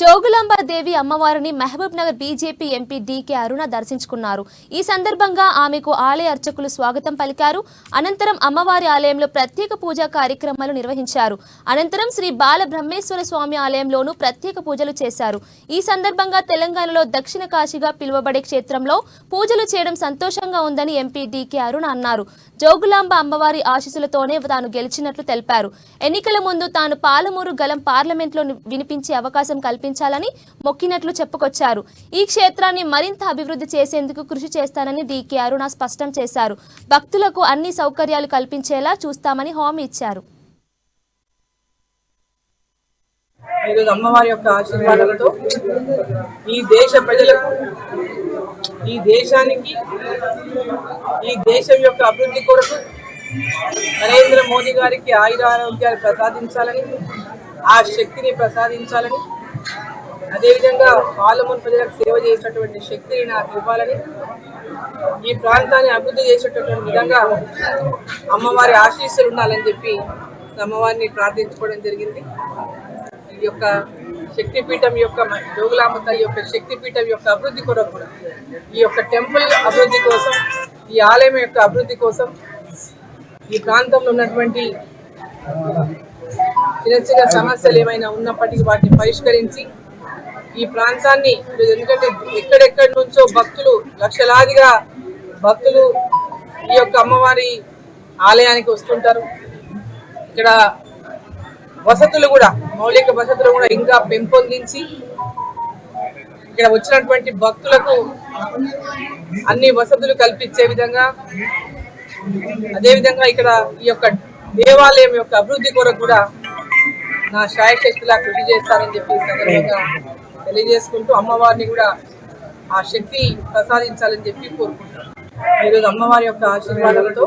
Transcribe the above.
జోగులాంబ దేవి అమ్మవారిని Mahbubnagar BJP MP DK Aruna దర్శించుకున్నారు. ఈ సందర్భంగా ఆమెకు ఆలయ అర్చకులు స్వాగతం పలికారు. అనంతరం అమ్మవారి ఆలయంలో ప్రత్యేక పూజా కార్యక్రమాలు నిర్వహించారు. అనంతరం శ్రీ బాల బ్రహ్మేశ్వర స్వామి ఆలయంలోనూ ప్రత్యేక పూజలు చేశారు. ఈ సందర్భంగా తెలంగాణలో దక్షిణ కాశీగా పిలువబడే క్షేత్రంలో పూజలు చేయడం సంతోషంగా ఉందని ఎంపీ డీకే అరుణ అన్నారు. జోగులాంబ అమ్మవారి ఆశీస్సులతోనే తాను గెలిచినట్లు తెలిపారు. ఎన్నికల ముందు తాను పాలమూరు గలం పార్లమెంట్లో వినిపించే అవకాశం కల్పించాలని మొక్కినట్లు చెప్పుకొచ్చారు. ఈ క్షేత్రాన్ని మరింత అభివృద్ధి చేసేందుకు కృషి చేస్తానని డీకే అరుణ స్పష్టం చేశారు. భక్తులకు అన్ని సౌకర్యాలు కల్పించేలా చూస్తామని హామీ ఇచ్చారు. ఈరోజు అమ్మవారి యొక్క ఆశీర్వాదంతో ఈ దేశ ప్రజలకు, ఈ దేశానికి, ఈ దేశం యొక్క అభివృద్ధి కొరకు నరేంద్ర మోదీ గారికి ఆయురారోగ్యాలు ప్రసాదించాలని, ఆ శక్తిని ప్రసాదించాలని, అదేవిధంగా పాలమూరు ప్రజలకు సేవ చేసేటటువంటి శక్తిని నాకు ఇవ్వాలని, ఈ ప్రాంతాన్ని అభివృద్ధి చేసేటటువంటి విధంగా అమ్మవారి ఆశీస్సులు ఉండాలని చెప్పి అమ్మవారిని ప్రార్థించుకోవడం జరిగింది. ఈ యొక్క శక్తిపీఠం యొక్క జోగులాంబ తల్లి యొక్క శక్తిపీఠం యొక్క అభివృద్ధి కొరకు కూడా, ఈ యొక్క టెంపుల్ అభివృద్ధి కోసం, ఈ ఆలయం యొక్క అభివృద్ధి కోసం, ఈ ప్రాంతంలో ఉన్నటువంటి చిన్న చిన్న సమస్యలు ఏమైనా ఉన్నప్పటికీ వాటిని పరిష్కరించి ఈ ప్రాంతాన్ని, ఎందుకంటే ఎక్కడెక్కడి నుంచో భక్తులు, లక్షలాదిగా భక్తులు ఈ యొక్క అమ్మవారి ఆలయానికి వస్తుంటారు. ఇక్కడ వసతులు కూడా, మౌలిక వసతులు కూడా ఇంకా పెంపొందించి ఇక్కడ వచ్చినటువంటి భక్తులకు అన్ని వసతులు కల్పించే విధంగా, అదేవిధంగా ఇక్కడ ఈ యొక్క దేవాలయం యొక్క అభివృద్ధి కొరకు కూడా నా శాయశక్తిలా కృషి చేస్తానని చెప్పి సందర్భంగా తెలియజేసుకుంటూ అమ్మవారిని కూడా ఆ శక్తి ప్రసాదించాలని చెప్పి కోరుకుంటున్నాను. ఈరోజు అమ్మవారి యొక్క ఆశీర్వాదంతో